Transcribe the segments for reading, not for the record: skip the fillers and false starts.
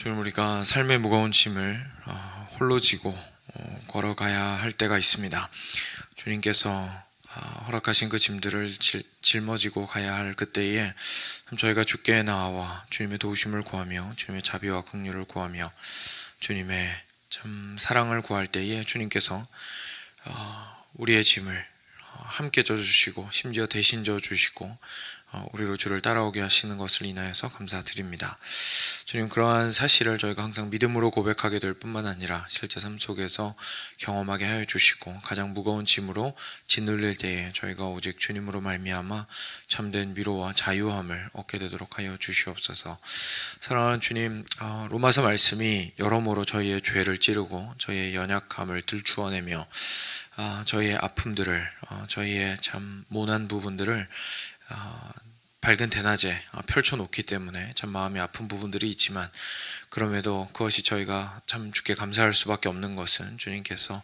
주님, 우리가 삶의 무거운 짐을 홀로 지고 걸어가야 할 때가 있습니다. 주님께서 허락하신 그 짐들을 짊어지고 가야 할 그때에 저희가 주께 나와 주님의 도우심을 구하며 주님의 자비와 긍휼을 구하며 주님의 참 사랑을 구할 때에 주님께서 우리의 짐을 함께 져주시고 심지어 대신 져주시고 우리로 주를 따라오게 하시는 것을 인하여서 감사드립니다. 주님, 그러한 사실을 저희가 항상 믿음으로 고백하게 될 뿐만 아니라 실제 삶 속에서 경험하게 하여 주시고 가장 무거운 짐으로 짓눌릴 때에 저희가 오직 주님으로 말미암아 참된 위로와 자유함을 얻게 되도록 하여 주시옵소서. 사랑하는 주님, 로마서 말씀이 여러모로 저희의 죄를 찌르고 저희의 연약함을 들추어내며 저희의 아픔들을 저희의 참 모난 부분들을 밝은 대낮에 펼쳐놓기 때문에 참 마음이 아픈 부분들이 있지만, 그럼에도 그것이 저희가 참 주께 감사할 수밖에 없는 것은 주님께서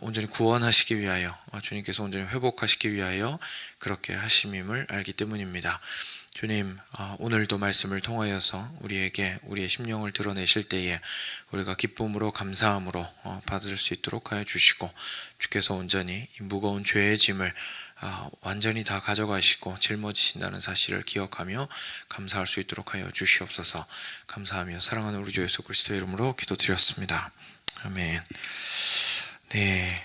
온전히 구원하시기 위하여, 주님께서 온전히 회복하시기 위하여 그렇게 하심임을 알기 때문입니다. 주님, 오늘도 말씀을 통하여서 우리에게 우리의 심령을 드러내실 때에 우리가 기쁨으로 감사함으로 받을 수 있도록 하여 주시고, 주께서 온전히 이 무거운 죄의 짐을 완전히 다 가져가시고 짊어지신다는 사실을 기억하며 감사할 수 있도록 하여 주시옵소서. 감사하며 사랑하는 우리 주 예수 그리스도의 이름으로 기도드렸습니다. 아멘. 네,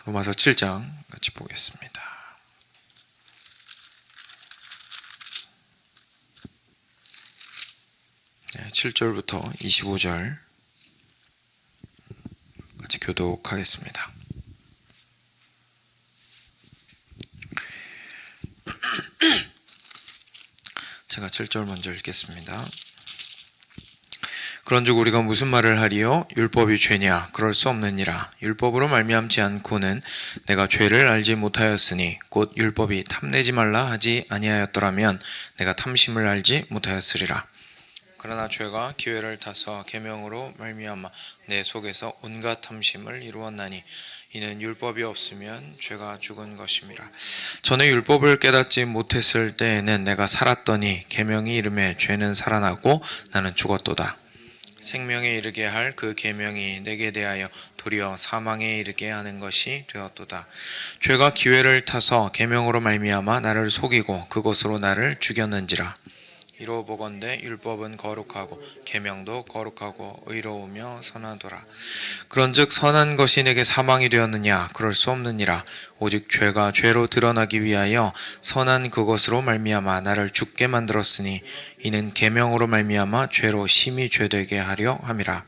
로마서 7장 같이 보겠습니다. 네, 7절부터 25절 같이 교독하겠습니다. 제가 7절 먼저 읽겠습니다. 그런즉 우리가 무슨 말을 하리요? 율법이 죄냐? 그럴 수 없느니라. 율법으로 말미암지 않고는 내가 죄를 알지 못하였으니 곧 율법이 탐내지 말라 하지 아니하였더라면 내가 탐심을 알지 못하였으리라. 그러나 죄가 기회를 타서 계명으로 말미암아 내 속에서 온갖 탐심을 이루었나니 이는 율법이 없으면 죄가 죽은 것임이라. 전에 율법을 깨닫지 못했을 때에는 내가 살았더니 계명이 이르매 죄는 살아나고 나는 죽었도다. 생명에 이르게 할 그 계명이 내게 대하여 도리어 사망에 이르게 하는 것이 되었도다. 죄가 기회를 타서 계명으로 말미암아 나를 속이고 그것으로 나를 죽였는지라. 이로 보건대 율법은 거룩하고 계명도 거룩하고 의로우며 선하더라. 그런즉 선한 것이 내게 사망이 되었느냐? 그럴 수 없느니라. 오직 죄가 죄로 드러나기 위하여 선한 그것으로 말미암아 나를 죽게 만들었으니 이는 계명으로 말미암아 죄로 심히 죄되게 하려 함이라.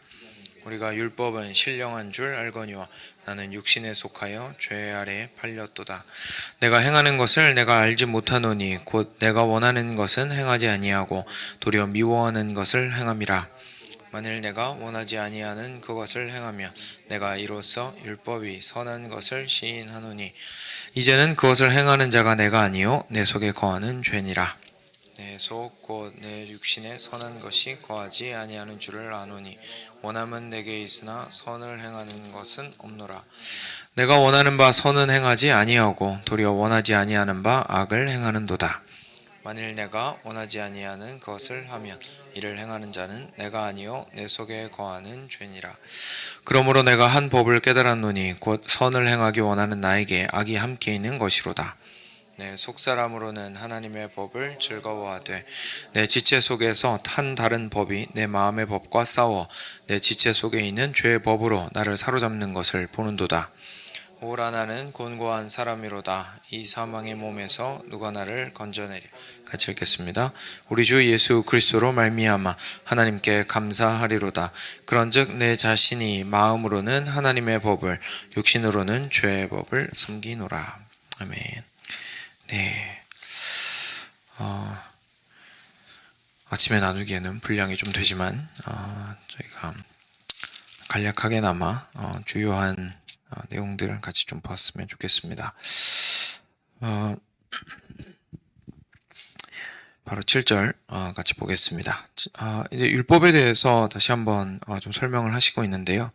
우리가 율법은 신령한 줄 알거니와 나는 육신에 속하여 죄 아래에 팔렸도다. 내가 행하는 것을 내가 알지 못하노니 곧 내가 원하는 것은 행하지 아니하고 도리어 미워하는 것을 행함이라. 만일 내가 원하지 아니하는 그것을 행하면 내가 이로써 율법이 선한 것을 시인하노니 이제는 그것을 행하는 자가 내가 아니요 내 속에 거하는 죄니라. 내 속 곧 내 육신에 선한 것이 거하지 아니하는 줄을 아노니 원함은 내게 있으나 선을 행하는 것은 없노라. 내가 원하는 바 선은 행하지 아니하고 도리어 원하지 아니하는 바 악을 행하는도다. 만일 내가 원하지 아니하는 것을 하면 이를 행하는 자는 내가 아니요 내 속에 거하는 죄니라. 그러므로 내가 한 법을 깨달았노니 곧 선을 행하기 원하는 나에게 악이 함께 있는 것이로다. 내 속사람으로는 하나님의 법을 즐거워하되 내 지체 속에서 한 다른 법이 내 마음의 법과 싸워 내 지체 속에 있는 죄의 법으로 나를 사로잡는 것을 보는도다. 오라 나는 곤고한 사람이로다. 이 사망의 몸에서 누가 나를 건져내리. 같이 읽겠습니다. 우리 주 예수 그리스도로 말미암아 하나님께 감사하리로다. 그런즉 내 자신이 마음으로는 하나님의 법을 육신으로는 죄의 법을 섬기노라. 아멘. 네, 아침에 나누기에는 분량이 좀 되지만 저희가 간략하게나마 주요한 내용들을 같이 좀 봤으면 좋겠습니다. 바로 7절 같이 보겠습니다. 이제 율법에 대해서 다시 한번 좀 설명을 하시고 있는데요.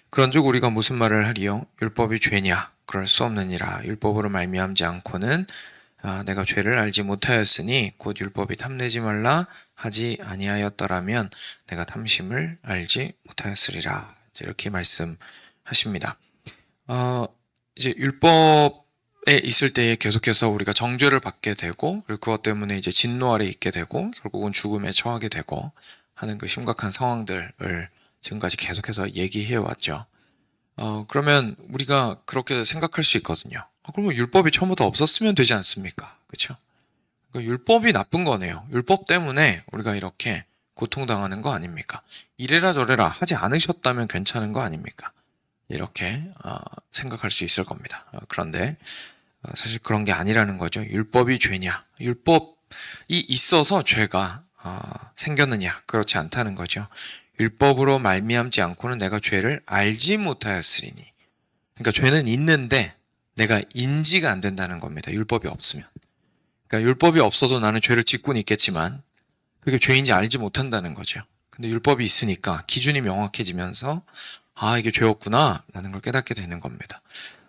그런즉 우리가 무슨 말을 하리요? 율법이 죄냐? 그럴 수 없느니라. 율법으로 말미암지 않고는 내가 죄를 알지 못하였으니 곧 율법이 탐내지 말라 하지 아니하였더라면 내가 탐심을 알지 못하였으리라. 이렇게 말씀하십니다. 이제 율법에 있을 때에 계속해서 우리가 정죄를 받게 되고, 그리고 그것 때문에 이제 진노 아래 있게 되고, 결국은 죽음에 처하게 되고 하는 그 심각한 상황들을 지금까지 계속해서 얘기해 왔죠. 그러면 우리가 그렇게 생각할 수 있거든요. 그러면 율법이 처음부터 없었으면 되지 않습니까? 그렇죠? 그러니까 율법이 나쁜 거네요. 율법 때문에 우리가 이렇게 고통당하는 거 아닙니까? 이래라 저래라 하지 않으셨다면 괜찮은 거 아닙니까? 이렇게 생각할 수 있을 겁니다. 그런데 사실 그런 게 아니라는 거죠. 율법이 죄냐? 율법이 있어서 죄가 생겼느냐? 그렇지 않다는 거죠. 율법으로 말미암지 않고는 내가 죄를 알지 못하였으리니. 그러니까 죄는 있는데 내가 인지가 안 된다는 겁니다. 율법이 없으면. 그러니까 율법이 없어도 나는 죄를 짓고는 있겠지만 그게 죄인지 알지 못한다는 거죠. 근데 율법이 있으니까 기준이 명확해지면서 이게 죄였구나 라는 걸 깨닫게 되는 겁니다.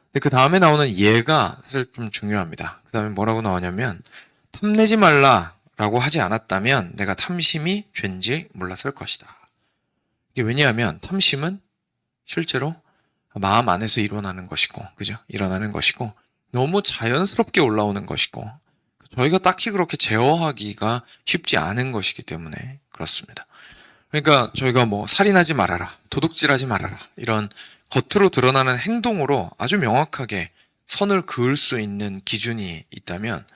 근데 그 다음에 나오는 예가 사실 좀 중요합니다. 그 다음에 뭐라고 나오냐면 탐내지 말라 라고 하지 않았다면 내가 탐심이 죄인지 몰랐을 것이다. 이게 왜냐하면 탐심은 실제로 마음 안에서 일어나는 것이고, 그죠? 일어나는 것이고, 너무 자연스럽게 올라오는 것이고, 저희가 딱히 그렇게 제어하기가 쉽지 않은 것이기 때문에 그렇습니다. 그러니까 저희가 뭐 살인하지 말아라, 도둑질하지 말아라, 이런 겉으로 드러나는 행동으로 아주 명확하게 선을 그을 수 있는 기준이 있다면,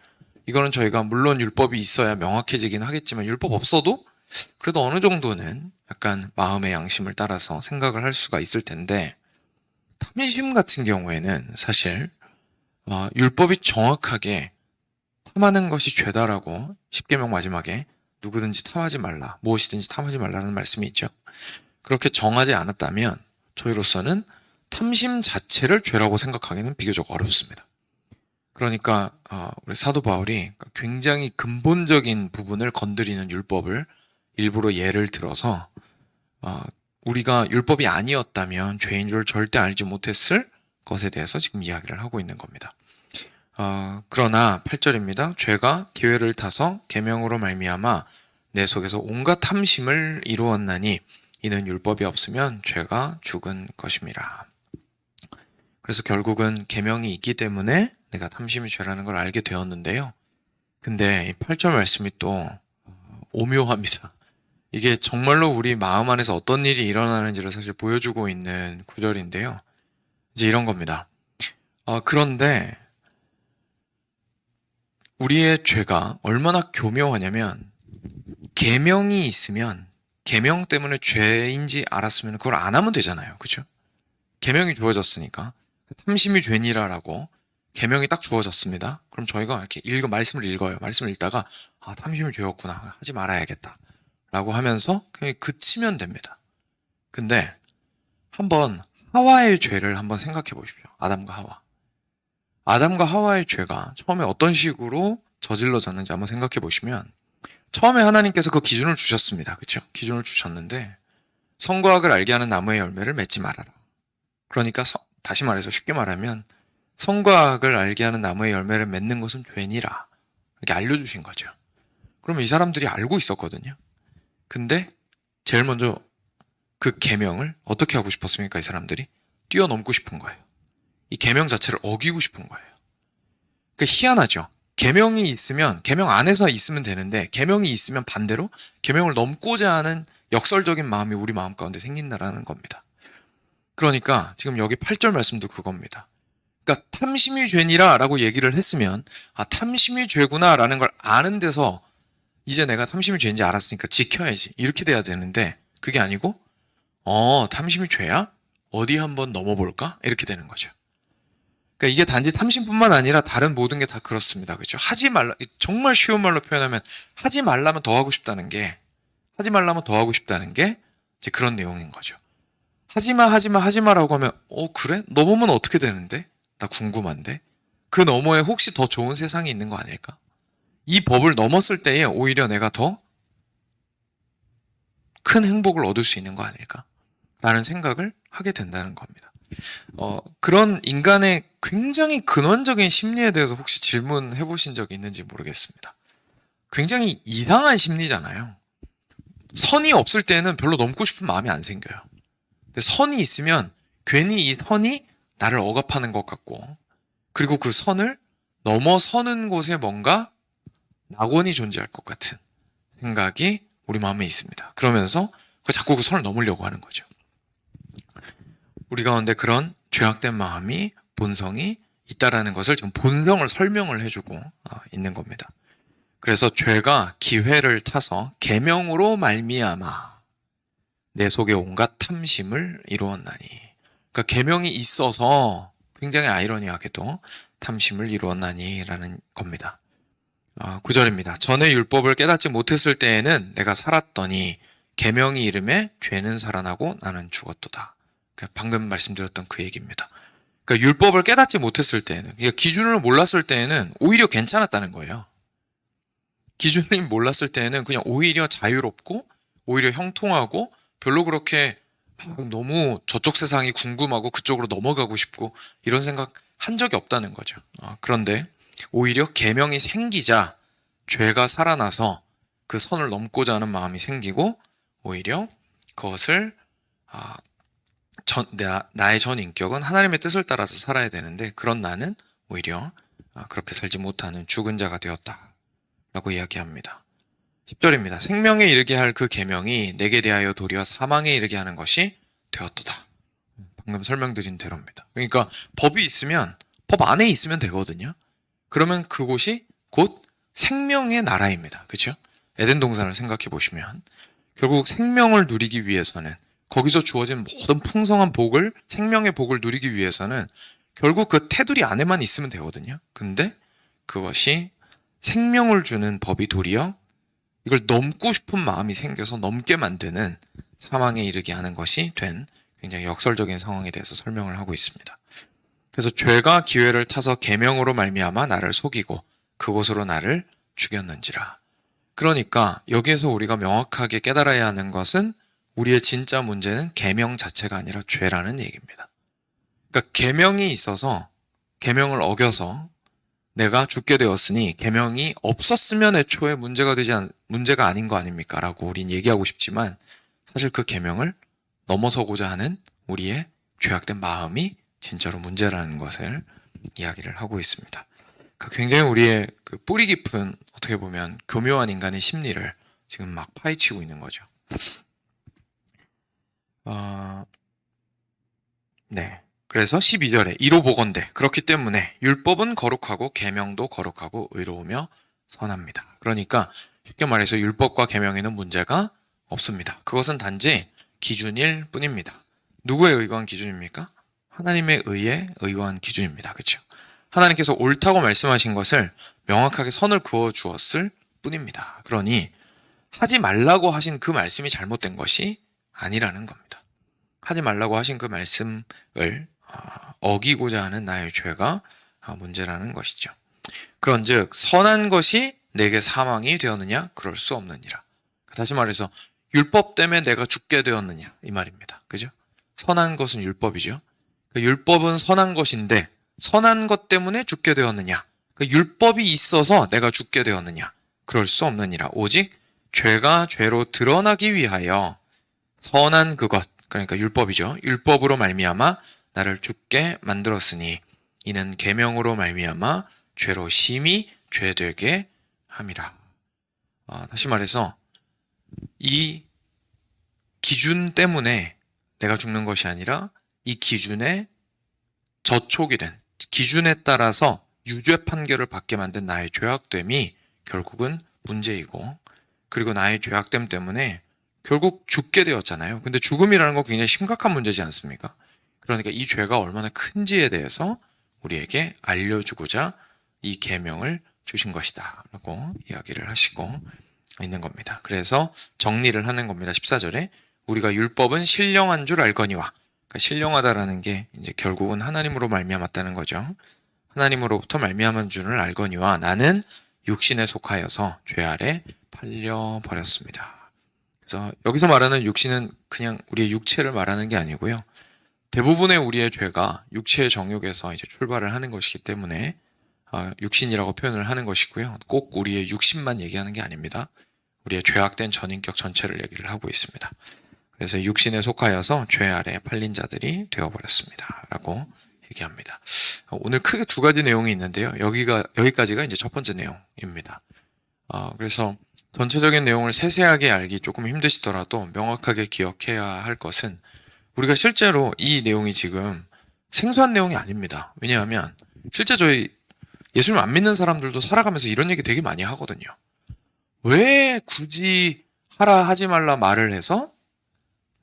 이거는 저희가 물론 율법이 있어야 명확해지긴 하겠지만 율법 없어도 그래도 어느 정도는 약간 마음의 양심을 따라서 생각을 할 수가 있을 텐데, 탐심 같은 경우에는 사실 율법이 정확하게 탐하는 것이 죄다라고 10계명 마지막에 누구든지 탐하지 말라, 무엇이든지 탐하지 말라는 말씀이 있죠. 그렇게 정하지 않았다면 저희로서는 탐심 자체를 죄라고 생각하기는 비교적 어렵습니다. 그러니까 우리 사도 바울이 굉장히 근본적인 부분을 건드리는 율법을 일부러 예를 들어서 우리가 율법이 아니었다면 죄인 줄 절대 알지 못했을 것에 대해서 지금 이야기를 하고 있는 겁니다. 그러나 8절입니다. 죄가 기회를 타서 계명으로 말미암아 내 속에서 온갖 탐심을 이루었나니 이는 율법이 없으면 죄가 죽은 것임이라. 그래서 결국은 계명이 있기 때문에 내가 탐심이 죄라는 걸 알게 되었는데요. 근데 이 8절 말씀이 또 오묘합니다. 이게 정말로 우리 마음 안에서 어떤 일이 일어나는지를 사실 보여주고 있는 구절인데요. 이제 이런 겁니다. 그런데 우리의 죄가 얼마나 교묘하냐면 계명이 있으면 계명 때문에 죄인지 알았으면 그걸 안 하면 되잖아요. 그렇죠? 계명이 주어졌으니까 탐심이 죄니라라고 계명이 딱 주어졌습니다. 그럼 저희가 이렇게 말씀을 읽어요. 말씀을 읽다가 탐심이 죄였구나. 하지 말아야겠다. 라고 하면서 그냥 그치면 됩니다. 근데 한번 하와의 죄를 한번 생각해 보십시오. 아담과 하와. 아담과 하와의 죄가 처음에 어떤 식으로 저질러졌는지 한번 생각해 보시면 처음에 하나님께서 그 기준을 주셨습니다. 그렇죠? 기준을 주셨는데 선과 악을 알게 하는 나무의 열매를 맺지 말아라. 그러니까 다시 말해서 쉽게 말하면 선과 악을 알게 하는 나무의 열매를 맺는 것은 죄니라. 이렇게 알려주신 거죠. 그러면 이 사람들이 알고 있었거든요. 근데 제일 먼저 그 계명을 어떻게 하고 싶었습니까? 이 사람들이 뛰어넘고 싶은 거예요. 이 계명 자체를 어기고 싶은 거예요. 그러니까 희한하죠. 계명이 있으면 계명 안에서 있으면 되는데 계명이 있으면 반대로 계명을 넘고자 하는 역설적인 마음이 우리 마음 가운데 생긴다라는 겁니다. 그러니까 지금 여기 8절 말씀도 그겁니다. 그러니까 탐심이 죄니라 라고 얘기를 했으면 탐심이 죄구나 라는 걸 아는 데서 이제 내가 탐심이 죄인지 알았으니까 지켜야지 이렇게 돼야 되는데 그게 아니고 탐심이 죄야? 어디 한번 넘어볼까? 이렇게 되는 거죠. 그러니까 이게 단지 탐심뿐만 아니라 다른 모든 게 다 그렇습니다. 그렇죠? 하지 말라, 정말 쉬운 말로 표현하면 하지 말라면 더 하고 싶다는 게 이제 그런 내용인 거죠. 하지마라고 하면 그래? 넘으면 어떻게 되는데? 나 궁금한데? 그 너머에 혹시 더 좋은 세상이 있는 거 아닐까? 이 법을 넘었을 때에 오히려 내가 더 큰 행복을 얻을 수 있는 거 아닐까? 라는 생각을 하게 된다는 겁니다. 그런 인간의 굉장히 근원적인 심리에 대해서 혹시 질문해 보신 적이 있는지 모르겠습니다. 굉장히 이상한 심리잖아요. 선이 없을 때는 별로 넘고 싶은 마음이 안 생겨요. 근데 선이 있으면 괜히 이 선이 나를 억압하는 것 같고, 그리고 그 선을 넘어서는 곳에 뭔가 낙원이 존재할 것 같은 생각이 우리 마음에 있습니다. 그러면서 자꾸 그 선을 넘으려고 하는 거죠. 우리 가운데 그런 죄악된 마음이, 본성이 있다라는 것을 지금 본성을 설명을 해주고 있는 겁니다. 그래서 죄가 기회를 타서 계명으로 말미암아 내 속에 온갖 탐심을 이루었나니. 그러니까 계명이 있어서 굉장히 아이러니하게도 탐심을 이루었나니라는 겁니다. 9절입니다. 전에 율법을 깨닫지 못했을 때에는 내가 살았더니 계명이 이름에 죄는 살아나고 나는 죽었도다. 방금 말씀드렸던 그 얘기입니다. 그러니까 율법을 깨닫지 못했을 때에는, 그러니까 기준을 몰랐을 때에는 오히려 괜찮았다는 거예요. 기준을 몰랐을 때에는 그냥 오히려 자유롭고 오히려 형통하고 별로 그렇게 너무 저쪽 세상이 궁금하고 그쪽으로 넘어가고 싶고 이런 생각 한 적이 없다는 거죠. 그런데 오히려 계명이 생기자 죄가 살아나서 그 선을 넘고자 하는 마음이 생기고 오히려 그것을 나의 전 인격은 하나님의 뜻을 따라서 살아야 되는데 그런 나는 오히려 그렇게 살지 못하는 죽은 자가 되었다 라고 이야기합니다. 10절입니다. 생명에 이르게 할 그 계명이 내게 대하여 도리어 사망에 이르게 하는 것이 되었도다. 방금 설명드린 대로입니다. 그러니까 법이 있으면, 법 안에 있으면 되거든요. 그러면 그곳이 곧 생명의 나라입니다. 그렇죠? 에덴 동산을 생각해 보시면 결국 생명을 누리기 위해서는, 거기서 주어진 모든 풍성한 복을, 생명의 복을 누리기 위해서는 결국 그 테두리 안에만 있으면 되거든요. 근데 그것이 생명을 주는 법이 도리어 이걸 넘고 싶은 마음이 생겨서 넘게 만드는 사망에 이르게 하는 것이 된 굉장히 역설적인 상황에 대해서 설명을 하고 있습니다. 그래서 죄가 기회를 타서 계명으로 말미암아 나를 속이고 그곳으로 나를 죽였는지라. 그러니까 여기에서 우리가 명확하게 깨달아야 하는 것은 우리의 진짜 문제는 계명 자체가 아니라 죄라는 얘기입니다. 그러니까 계명이 있어서, 계명을 어겨서 내가 죽게 되었으니 계명이 없었으면 애초에 문제가 아닌 거 아닙니까? 라고 우린 얘기하고 싶지만 사실 그 계명을 넘어서고자 하는 우리의 죄악된 마음이 진짜로 문제라는 것을 이야기를 하고 있습니다. 굉장히 우리의 그 뿌리 깊은, 어떻게 보면 교묘한 인간의 심리를 지금 막 파헤치고 있는 거죠. 네. 그래서 12절에 이로 보건대 그렇기 때문에 율법은 거룩하고 계명도 거룩하고 의로우며 선합니다. 그러니까 쉽게 말해서 율법과 계명에는 문제가 없습니다. 그것은 단지 기준일 뿐입니다. 누구에 의거한 기준입니까? 하나님의 의에 의거한 기준입니다. 그렇죠? 하나님께서 옳다고 말씀하신 것을 명확하게 선을 그어 주었을 뿐입니다. 그러니 하지 말라고 하신 그 말씀이 잘못된 것이 아니라는 겁니다. 하지 말라고 하신 그 말씀을 어기고자 하는 나의 죄가 문제라는 것이죠. 그런즉 선한 것이 내게 사망이 되었느냐? 그럴 수 없느니라. 다시 말해서 율법 때문에 내가 죽게 되었느냐? 이 말입니다. 그죠? 선한 것은 율법이죠. 율법은 선한 것인데 선한 것 때문에 죽게 되었느냐? 율법이 있어서 내가 죽게 되었느냐? 그럴 수 없느니라. 오직 죄가 죄로 드러나기 위하여 선한 그것, 그러니까 율법이죠. 율법으로 말미암아 나를 죽게 만들었으니 이는 계명으로 말미암아 죄로 심히 죄되게 함이라. 다시 말해서 이 기준 때문에 내가 죽는 것이 아니라 이 기준에 저촉이 된, 기준에 따라서 유죄 판결을 받게 만든 나의 죄악됨이 결국은 문제이고, 그리고 나의 죄악됨 때문에 결국 죽게 되었잖아요. 근데 죽음이라는 건 굉장히 심각한 문제지 않습니까? 그러니까 이 죄가 얼마나 큰지에 대해서 우리에게 알려주고자 이 계명을 주신 것이다 라고 이야기를 하시고 있는 겁니다. 그래서 정리를 하는 겁니다. 14절에 우리가 율법은 신령한 줄 알거니와, 그러니까 신령하다라는 게 이제 결국은 하나님으로 말미암았다는 거죠. 하나님으로부터 말미암은 줄을 알거니와 나는 육신에 속하여서 죄 아래 팔려 버렸습니다. 그래서 여기서 말하는 육신은 그냥 우리의 육체를 말하는 게 아니고요. 대부분의 우리의 죄가 육체의 정욕에서 이제 출발을 하는 것이기 때문에 육신이라고 표현을 하는 것이고요. 꼭 우리의 육신만 얘기하는 게 아닙니다. 우리의 죄악된 전인격 전체를 얘기를 하고 있습니다. 그래서 육신에 속하여서 죄 아래 팔린 자들이 되어버렸습니다. 라고 얘기합니다. 오늘 크게 두 가지 내용이 있는데요. 여기까지가 이제 첫 번째 내용입니다. 그래서 전체적인 내용을 세세하게 알기 조금 힘드시더라도 명확하게 기억해야 할 것은 우리가 실제로 이 내용이 지금 생소한 내용이 아닙니다. 왜냐하면 실제 저희 예수님 안 믿는 사람들도 살아가면서 이런 얘기 되게 많이 하거든요. 왜 굳이 하라 하지 말라 말을 해서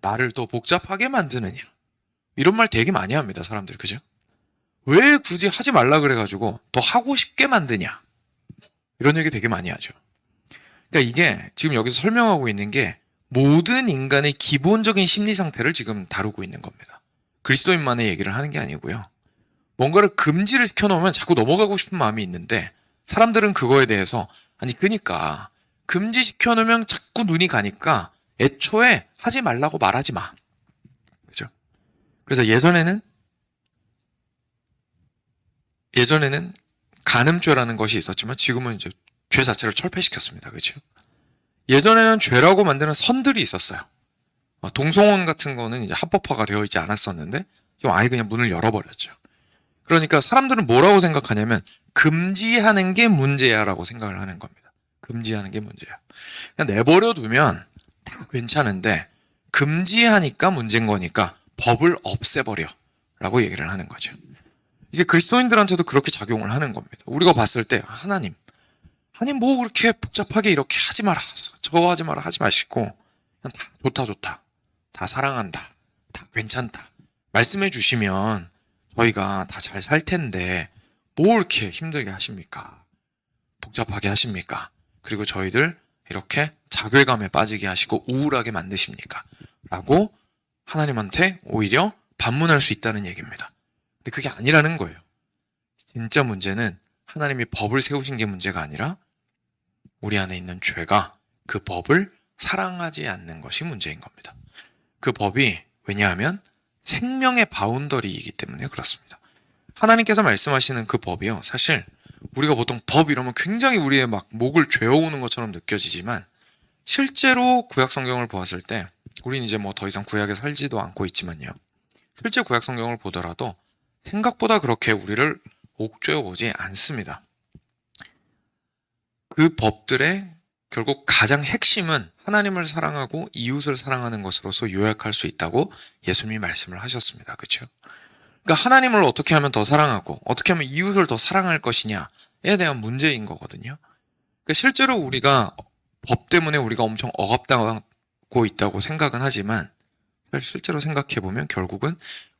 나를 더 복잡하게 만드느냐. 이런 말 되게 많이 합니다. 사람들. 그죠? 왜 굳이 하지 말라 그래가지고 더 하고 싶게 만드냐. 이런 얘기 되게 많이 하죠. 그러니까 이게 지금 여기서 설명하고 있는 게 모든 인간의 기본적인 심리 상태를 지금 다루고 있는 겁니다. 그리스도인만의 얘기를 하는 게 아니고요. 뭔가를 금지를 시켜놓으면 자꾸 넘어가고 싶은 마음이 있는데 사람들은 그거에 대해서 그러니까 금지시켜놓으면 자꾸 눈이 가니까 애초에 하지 말라고 말하지 마. 그죠? 그래서 예전에는 간음죄라는 것이 있었지만 지금은 이제 죄 자체를 철폐시켰습니다. 그죠? 예전에는 죄라고 만드는 선들이 있었어요. 동성혼 같은 거는 이제 합법화가 되어 있지 않았었는데 지금 아예 그냥 문을 열어버렸죠. 그러니까 사람들은 뭐라고 생각하냐면 금지하는 게 문제야라고 생각을 하는 겁니다. 금지하는 게 문제야. 그냥 내버려 두면 다 괜찮은데 금지하니까 문제인 거니까 법을 없애버려 라고 얘기를 하는 거죠. 이게 그리스도인들한테도 그렇게 작용을 하는 겁니다. 우리가 봤을 때 하나님 뭐 그렇게 복잡하게 이렇게 하지 마라, 저거 하지 마라 하지 마시고 그냥 다 좋다, 다 사랑한다, 다 괜찮다 말씀해 주시면 저희가 다 잘 살 텐데 뭐 이렇게 힘들게 하십니까? 복잡하게 하십니까? 그리고 저희들 이렇게 자괴감에 빠지게 하시고 우울하게 만드십니까? 라고 하나님한테 오히려 반문할 수 있다는 얘기입니다. 근데 그게 아니라는 거예요. 진짜 문제는 하나님이 법을 세우신 게 문제가 아니라 우리 안에 있는 죄가 그 법을 사랑하지 않는 것이 문제인 겁니다. 그 법이 왜냐하면 생명의 바운더리이기 때문에 그렇습니다. 하나님께서 말씀하시는 그 법이요. 사실 우리가 보통 법 이러면 굉장히 우리의 막 목을 죄어오는 것처럼 느껴지지만 실제로 구약 성경을 보았을 때 우리는 이제 뭐 더 이상 구약에 살지도 않고 있지만요. 실제 구약 성경을 보더라도 생각보다 그렇게 우리를 옥죄어 오지 않습니다. 그 법들의 결국 가장 핵심은 하나님을 사랑하고 이웃을 사랑하는 것으로서 요약할 수 있다고 예수님이 말씀을 하셨습니다. 그렇죠? 그러니까 하나님을 어떻게 하면 더 사랑하고 어떻게 하면 이웃을 더 사랑할 것이냐에 대한 문제인 거거든요. 그러니까 실제로 우리가 법 때문에 우리가 엄청 억압당하고 있다고 생각은 하지만 실제로 생각해보면 결국은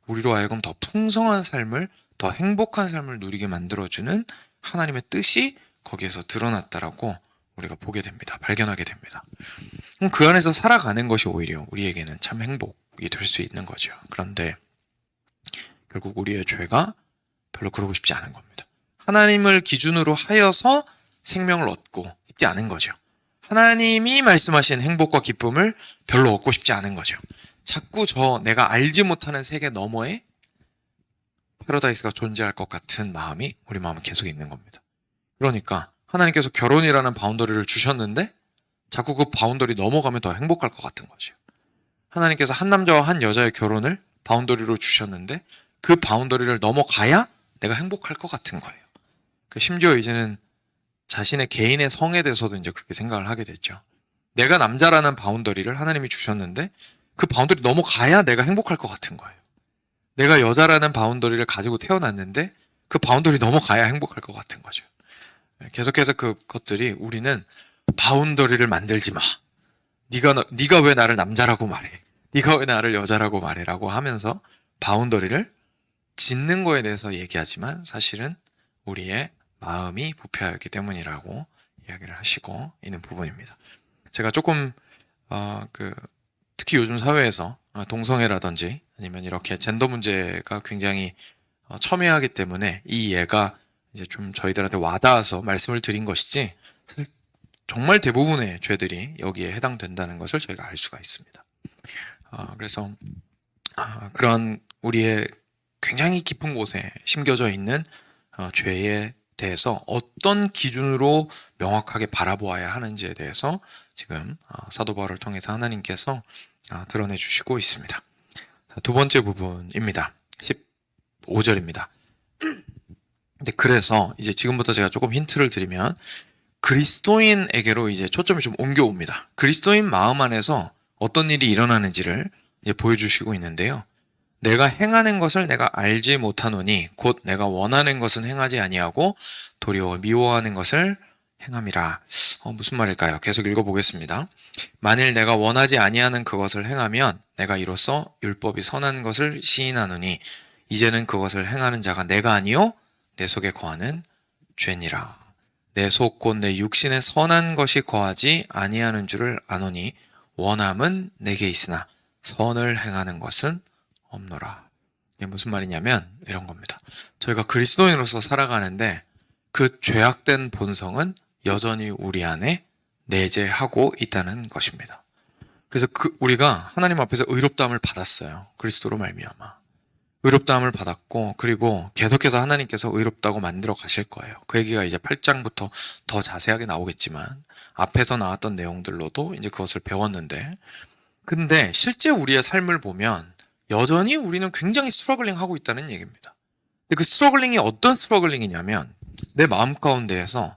우리로 하여금 더 풍성한 삶을, 더 행복한 삶을 누리게 만들어주는 하나님의 뜻이 거기에서 드러났다라고 우리가 보게 됩니다. 발견하게 됩니다. 그럼 그 안에서 살아가는 것이 오히려 우리에게는 참 행복이 될 수 있는 거죠. 그런데 결국 우리의 죄가 별로 그러고 싶지 않은 겁니다. 하나님을 기준으로 하여서 생명을 얻고 싶지 않은 거죠. 하나님이 말씀하신 행복과 기쁨을 별로 얻고 싶지 않은 거죠. 자꾸 내가 알지 못하는 세계 너머에 패러다이스가 존재할 것 같은 마음이 우리 마음에 계속 있는 겁니다. 그러니까 하나님께서 결혼이라는 바운더리를 주셨는데 자꾸 그 바운더리 넘어가면 더 행복할 것 같은 거죠. 하나님께서 한 남자와 한 여자의 결혼을 바운더리로 주셨는데 그 바운더리를 넘어가야 내가 행복할 것 같은 거예요. 심지어 이제는 자신의 개인의 성에 대해서도 이제 그렇게 생각을 하게 됐죠. 내가 남자라는 바운더리를 하나님이 주셨는데 그 바운더리 넘어가야 내가 행복할 것 같은 거예요. 내가 여자라는 바운더리를 가지고 태어났는데 그 바운더리 넘어가야 행복할 것 같은 거죠. 계속해서 그것들이 우리는 바운더리를 만들지 마. 네가 왜 나를 남자라고 말해? 네가 왜 나를 여자라고 말해라고 하면서 바운더리를 짓는 거에 대해서 얘기하지만 사실은 우리의 마음이 부패하였기 때문이라고 이야기를 하시고 있는 부분입니다. 제가 조금 특히 요즘 사회에서 동성애라든지 아니면 이렇게 젠더 문제가 굉장히 첨예하기 때문에 이 예가 이제 좀 저희들한테 와닿아서 말씀을 드린 것이지 정말 대부분의 죄들이 여기에 해당된다는 것을 저희가 알 수가 있습니다. 그래서 그런 우리의 굉장히 깊은 곳에 심겨져 있는 죄에 대해서 어떤 기준으로 명확하게 바라보아야 하는지에 대해서 지금 사도 바울을 통해서 하나님께서 드러내 주시고 있습니다. 두 번째 부분입니다. 15절입니다. 그래서 이제 지금부터 제가 조금 힌트를 드리면 그리스도인에게로 이제 초점이 좀 옮겨옵니다. 그리스도인 마음 안에서 어떤 일이 일어나는지를 이제 보여주시고 있는데요. 내가 행하는 것을 내가 알지 못하노니 곧 내가 원하는 것은 행하지 아니하고 도리어 미워하는 것을 행함이라. 무슨 말일까요? 계속 읽어보겠습니다. 만일 내가 원하지 아니하는 그것을 행하면 내가 이로써 율법이 선한 것을 시인하노니 이제는 그것을 행하는 자가 내가 아니요 내 속에 거하는 죄니라. 내 속 곧 내 육신에 선한 것이 거하지 아니하는 줄을 아노니 원함은 내게 있으나 선을 행하는 것은 없노라. 이게 무슨 말이냐면 이런 겁니다. 저희가 그리스도인으로서 살아가는데 그 죄악된 본성은 여전히 우리 안에 내재하고 있다는 것입니다. 그래서 우리가 하나님 앞에서 의롭다함을 받았어요. 그리스도로 말미암아. 의롭다함을 받았고 그리고 계속해서 하나님께서 의롭다고 만들어 가실 거예요. 그 얘기가 이제 8장부터 더 자세하게 나오겠지만 앞에서 나왔던 내용들로도 이제 그것을 배웠는데 근데 실제 우리의 삶을 보면 여전히 우리는 굉장히 스트러글링 하고 있다는 얘기입니다. 근데 그 스트러글링이 어떤 스트러글링이냐면 내 마음 가운데에서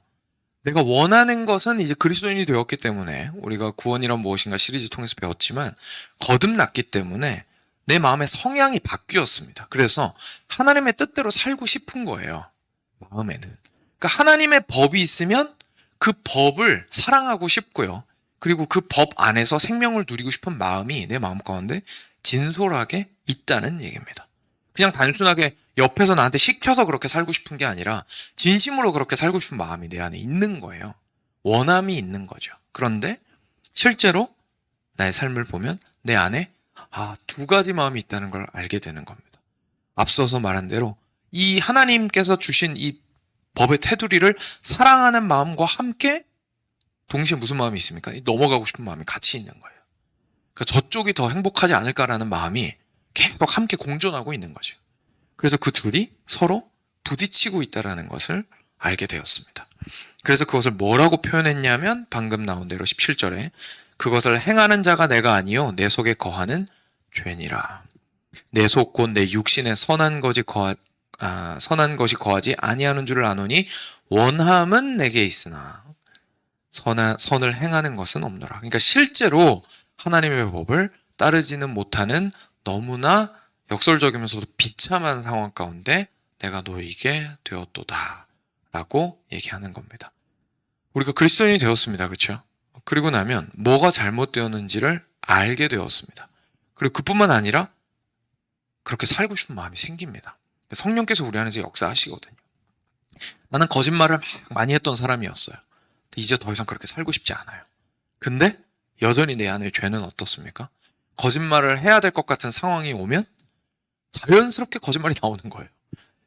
내가 원하는 것은 이제 그리스도인이 되었기 때문에 우리가 구원이란 무엇인가 시리즈 통해서 배웠지만 거듭났기 때문에 내 마음의 성향이 바뀌었습니다. 그래서 하나님의 뜻대로 살고 싶은 거예요. 마음에는. 그러니까 하나님의 법이 있으면 그 법을 사랑하고 싶고요. 그리고 그 법 안에서 생명을 누리고 싶은 마음이 내 마음 가운데 진솔하게 있다는 얘기입니다. 그냥 단순하게 옆에서 나한테 시켜서 그렇게 살고 싶은 게 아니라 진심으로 그렇게 살고 싶은 마음이 내 안에 있는 거예요. 원함이 있는 거죠. 그런데 실제로 나의 삶을 보면 내 안에 두 가지 마음이 있다는 걸 알게 되는 겁니다. 앞서서 말한 대로 이 하나님께서 주신 이 법의 테두리를 사랑하는 마음과 함께 동시에 무슨 마음이 있습니까? 넘어가고 싶은 마음이 같이 있는 거예요. 그러니까 저쪽이 더 행복하지 않을까라는 마음이 계속 함께 공존하고 있는 거죠. 그래서 그 둘이 서로 부딪히고 있다는 것을 알게 되었습니다. 그래서 그것을 뭐라고 표현했냐면 방금 나온 대로 17절에 그것을 행하는 자가 내가 아니요 내 속에 거하는 죄니라. 내 속 곧 내 육신에 선한 것이 거하지 아니하는 줄을 아노니 원함은 내게 있으나 선을 행하는 것은 없노라. 그러니까 실제로 하나님의 법을 따르지는 못하는 너무나 역설적이면서도 비참한 상황 가운데 내가 너에게 되었도다 라고 얘기하는 겁니다. 우리가 그리스도인이 되었습니다. 그렇죠? 그리고 나면 뭐가 잘못되었는지를 알게 되었습니다. 그리고 그뿐만 아니라 그렇게 살고 싶은 마음이 생깁니다. 성령께서 우리 안에서 역사하시거든요. 나는 거짓말을 많이 했던 사람이었어요. 이제 더 이상 그렇게 살고 싶지 않아요. 근데 여전히 내 안에 죄는 어떻습니까? 거짓말을 해야 될 것 같은 상황이 오면 자연스럽게 거짓말이 나오는 거예요.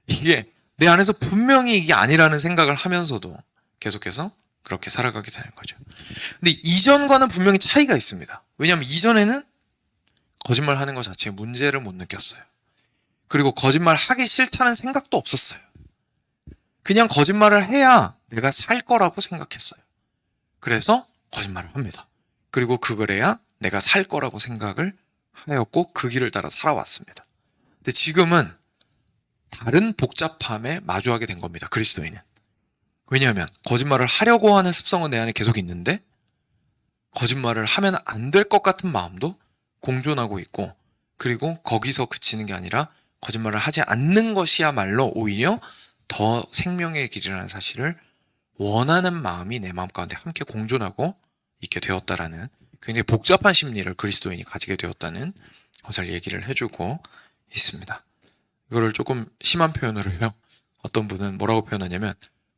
이게 내 안에서 분명히 이게 아니라는 생각을 하면서도 계속해서 그렇게 살아가게 되는 거죠. 근데 이전과는 분명히 차이가 있습니다. 왜냐하면 이전에는 거짓말 하는 것 자체에 문제를 못 느꼈어요. 그리고 거짓말 하기 싫다는 생각도 없었어요. 그냥 거짓말을 해야 내가 살 거라고 생각했어요. 그래서 거짓말을 합니다. 그리고 그래야 내가 살 거라고 생각을 하였고 그 길을 따라 살아왔습니다. 근데 지금은 다른 복잡함에 마주하게 된 겁니다. 그리스도인은. 왜냐하면 거짓말을 하려고 하는 습성은 내 안에 계속 있는데 거짓말을 하면 안 될 것 같은 마음도 공존하고 있고 그리고 거기서 그치는 게 아니라 거짓말을 하지 않는 것이야말로 오히려 더 생명의 길이라는 사실을 원하는 마음이 내 마음 가운데 함께 공존하고 있게 되었다라는 굉장히 복잡한 심리를 그리스도인이 가지게 되었다는 것을 얘기를 해주고 있습니다. 이거를 조금 심한 표현으로요. 어떤 분은 뭐라고 표현하냐면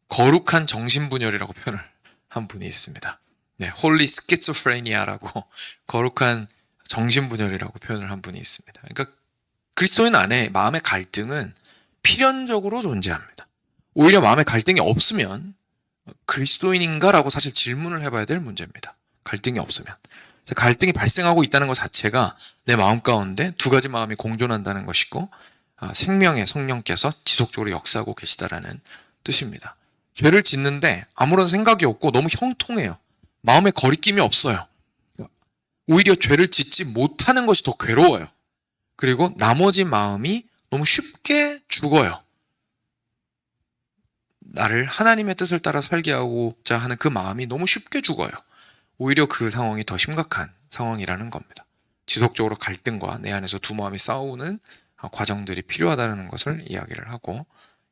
거룩한 정신분열이라고 표현을 한 분이 있습니다. 네, 홀리 스키조프레니아라고 거룩한 정신분열이라고 표현을 한 분이 있습니다. 그러니까 그리스도인 안에 마음의 갈등은 필연적으로 존재합니다. 오히려 마음의 갈등이 없으면 그리스도인인가라고 사실 질문을 해봐야 될 문제입니다. 갈등이 없으면. 그래서 갈등이 발생하고 있다는 것 자체가 내 마음 가운데 두 가지 마음이 공존한다는 것이고 생명의 성령께서 지속적으로 역사하고 계시다라는 뜻입니다. 죄를 짓는데 아무런 생각이 없고 너무 형통해요. 마음에 거리낌이 없어요. 오히려 죄를 짓지 못하는 것이 더 괴로워요. 그리고 나머지 마음이 너무 쉽게 죽어요. 나를 하나님의 뜻을 따라 살게 하고자 하는 그 마음이 너무 쉽게 죽어요. 오히려 그 상황이 더 심각한 상황이라는 겁니다. 지속적으로 갈등과 내 안에서 두 마음이 싸우는 과정들이 필요하다는 것을 이야기를 하고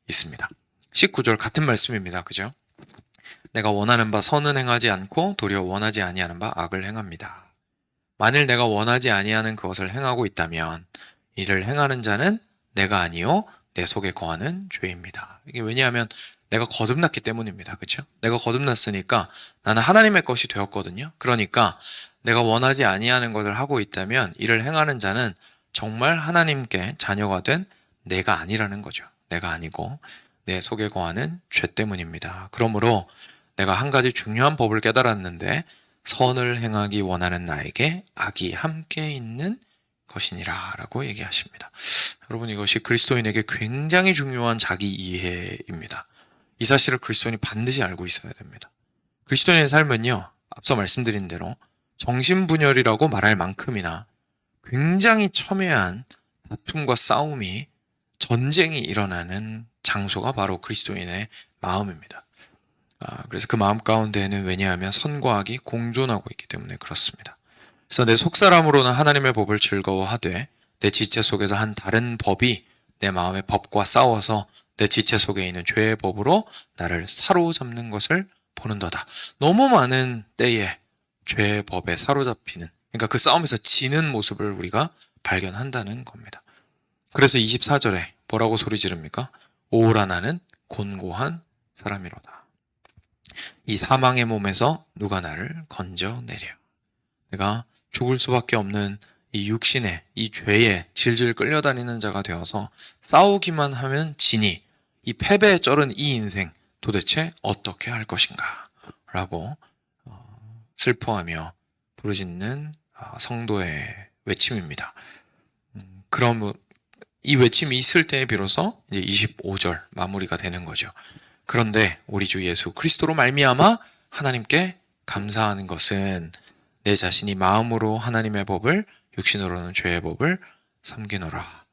있습니다. 19절 같은 말씀입니다. 그죠? 내가 원하는 바 선은 행하지 않고 도리어 원하지 아니하는 바 악을 행합니다. 만일 내가 원하지 아니하는 그것을 행하고 있다면 이를 행하는 자는 내가 아니요 내 속에 거하는 죄입니다. 이게 왜냐하면 내가 거듭났기 때문입니다. 그렇죠? 내가 거듭났으니까 나는 하나님의 것이 되었거든요. 그러니까 내가 원하지 아니하는 것을 하고 있다면 이를 행하는 자는 정말 하나님께 자녀가 된 내가 아니라는 거죠. 내가 아니고 내 속에 거하는 죄 때문입니다. 그러므로 내가 한 가지 중요한 법을 깨달았는데 선을 행하기 원하는 나에게 악이 함께 있는 것이니라 라고 얘기하십니다. 여러분, 이것이 그리스도인에게 굉장히 중요한 자기 이해입니다. 이 사실을 그리스도인이 반드시 알고 있어야 됩니다. 그리스도인의 삶은요, 앞서 말씀드린 대로 정신분열이라고 말할 만큼이나 굉장히 첨예한 다툼과 싸움이, 전쟁이 일어나는 장소가 바로 그리스도인의 마음입니다. 그래서 그 마음 가운데에는 왜냐하면 선과 악이 공존하고 있기 때문에 그렇습니다. 그래서 내 속사람으로는 하나님의 법을 즐거워하되 내 지체 속에서 한 다른 법이 내 마음의 법과 싸워서 내 지체 속에 있는 죄의 법으로 나를 사로잡는 것을 보는도다. 너무 많은 때에 죄의 법에 사로잡히는, 그러니까 그 싸움에서 지는 모습을 우리가 발견한다는 겁니다. 그래서 24절에 뭐라고 소리 지릅니까? 오라 나는 곤고한 사람이로다. 이 사망의 몸에서 누가 나를 건져내려. 내가 죽을 수밖에 없는 이 육신의, 이 죄에 질질 끌려다니는 자가 되어서 싸우기만 하면 지니 이 패배에 쩔은 이 인생 도대체 어떻게 할 것인가 라고 슬퍼하며 부르짖는 성도의 외침입니다. 그럼 이 외침이 있을 때에 비로소 이제 25절 마무리가 되는 거죠. 그런데 우리 주 예수 그리스도로 말미암아 하나님께 감사하는 것은 내 자신이 마음으로 하나님의 법을, 육신으로는 죄의 법을 섬기노라.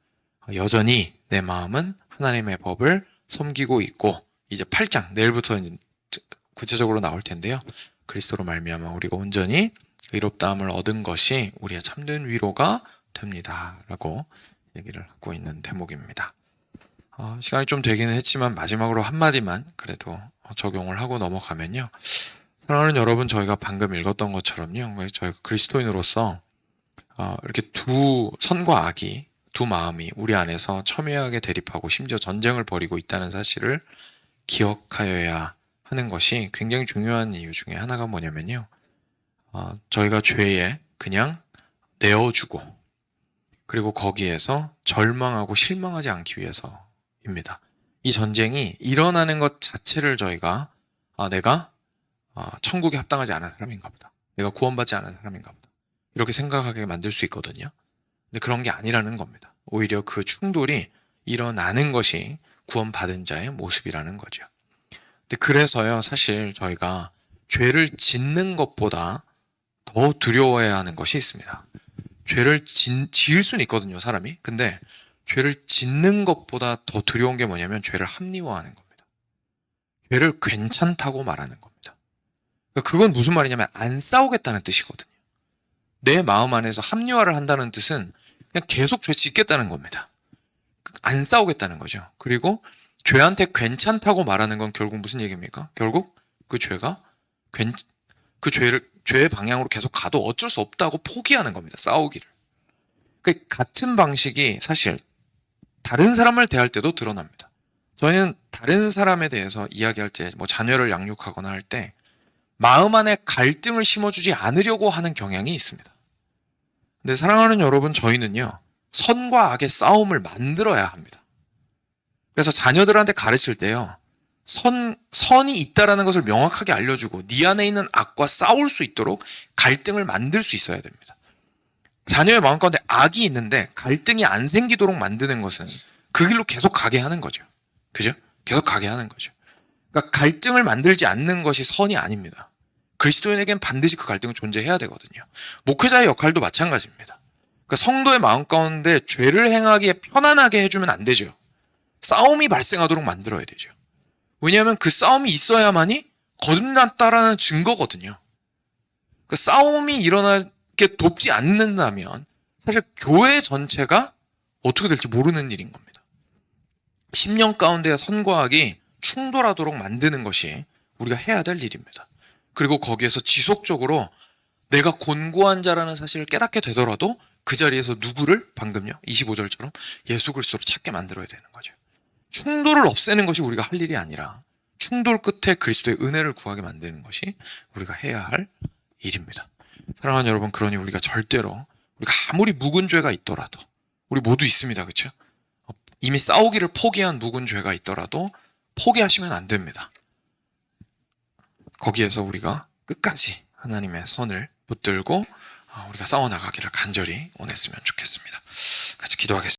여전히 내 마음은 하나님의 법을 섬기고 있고, 이제 8장 내일부터 이제 구체적으로 나올 텐데요. 그리스도로 말미암아 우리가 온전히 의롭다함을 얻은 것이 우리의 참된 위로가 됩니다. 라고 얘기를 하고 있는 대목입니다. 시간이 좀 되기는 했지만 마지막으로 한마디만 그래도 적용을 하고 넘어가면요. 사랑하는 여러분, 저희가 방금 읽었던 것처럼요. 저희가 그리스도인으로서 이렇게 두 선과 악이, 두 마음이 우리 안에서 첨예하게 대립하고 심지어 전쟁을 벌이고 있다는 사실을 기억하여야 하는 것이 굉장히 중요한 이유 중에 하나가 뭐냐면요. 저희가 죄에 그냥 내어주고 그리고 거기에서 절망하고 실망하지 않기 위해서입니다. 이 전쟁이 일어나는 것 자체를 저희가 내가 천국에 합당하지 않은 사람인가 보다. 내가 구원받지 않은 사람인가 보다. 이렇게 생각하게 만들 수 있거든요. 근데 그런 게 아니라는 겁니다. 오히려 그 충돌이 일어나는 것이 구원받은 자의 모습이라는 거죠. 근데 그래서요, 사실 저희가 죄를 짓는 것보다 더 두려워해야 하는 것이 있습니다. 죄를 지을 수는 있거든요, 사람이. 근데 죄를 짓는 것보다 더 두려운 게 뭐냐면 죄를 합리화하는 겁니다. 죄를 괜찮다고 말하는 겁니다. 그건 무슨 말이냐면 안 싸우겠다는 뜻이거든요. 내 마음 안에서 합리화를 한다는 뜻은 그냥 계속 죄 짓겠다는 겁니다. 안 싸우겠다는 거죠. 그리고 죄한테 괜찮다고 말하는 건 결국 무슨 얘기입니까? 결국 그 죄가 죄의 방향으로 계속 가도 어쩔 수 없다고 포기하는 겁니다. 싸우기를. 같은 방식이 사실 다른 사람을 대할 때도 드러납니다. 저희는 다른 사람에 대해서 이야기할 때, 자녀를 양육하거나 할 때 마음 안에 갈등을 심어주지 않으려고 하는 경향이 있습니다. 근데 사랑하는 여러분, 저희는요, 선과 악의 싸움을 만들어야 합니다. 그래서 자녀들한테 가르칠 때요, 선이 있다라는 것을 명확하게 알려주고 네 안에 있는 악과 싸울 수 있도록 갈등을 만들 수 있어야 됩니다. 자녀의 마음 가운데 악이 있는데 갈등이 안 생기도록 만드는 것은 그 길로 계속 가게 하는 거죠. 그죠? 계속 가게 하는 거죠. 그러니까 갈등을 만들지 않는 것이 선이 아닙니다. 그리스도인에겐 반드시 그 갈등은 존재해야 되거든요. 목회자의 역할도 마찬가지입니다. 그러니까 성도의 마음 가운데 죄를 행하기에 편안하게 해주면 안 되죠. 싸움이 발생하도록 만들어야 되죠. 왜냐하면 그 싸움이 있어야만이 거듭났다라는 증거거든요. 그 싸움이 일어나게 돕지 않는다면 사실 교회 전체가 어떻게 될지 모르는 일인 겁니다. 10년 가운데 선과 악이 충돌하도록 만드는 것이 우리가 해야 될 일입니다. 그리고 거기에서 지속적으로 내가 곤고한 자라는 사실을 깨닫게 되더라도 그 자리에서 누구를 방금요 25절처럼 예수 그리스도로 찾게 만들어야 되는 거죠. 충돌을 없애는 것이 우리가 할 일이 아니라 충돌 끝에 그리스도의 은혜를 구하게 만드는 것이 우리가 해야 할 일입니다. 사랑하는 여러분, 그러니 우리가 절대로 우리가 아무리 묵은 죄가 있더라도 우리 모두 있습니다. 그렇죠? 이미 싸우기를 포기한 묵은 죄가 있더라도 포기하시면 안 됩니다. 거기에서 우리가 끝까지 하나님의 선을 붙들고 우리가 싸워나가기를 간절히 원했으면 좋겠습니다. 같이 기도하겠습니다.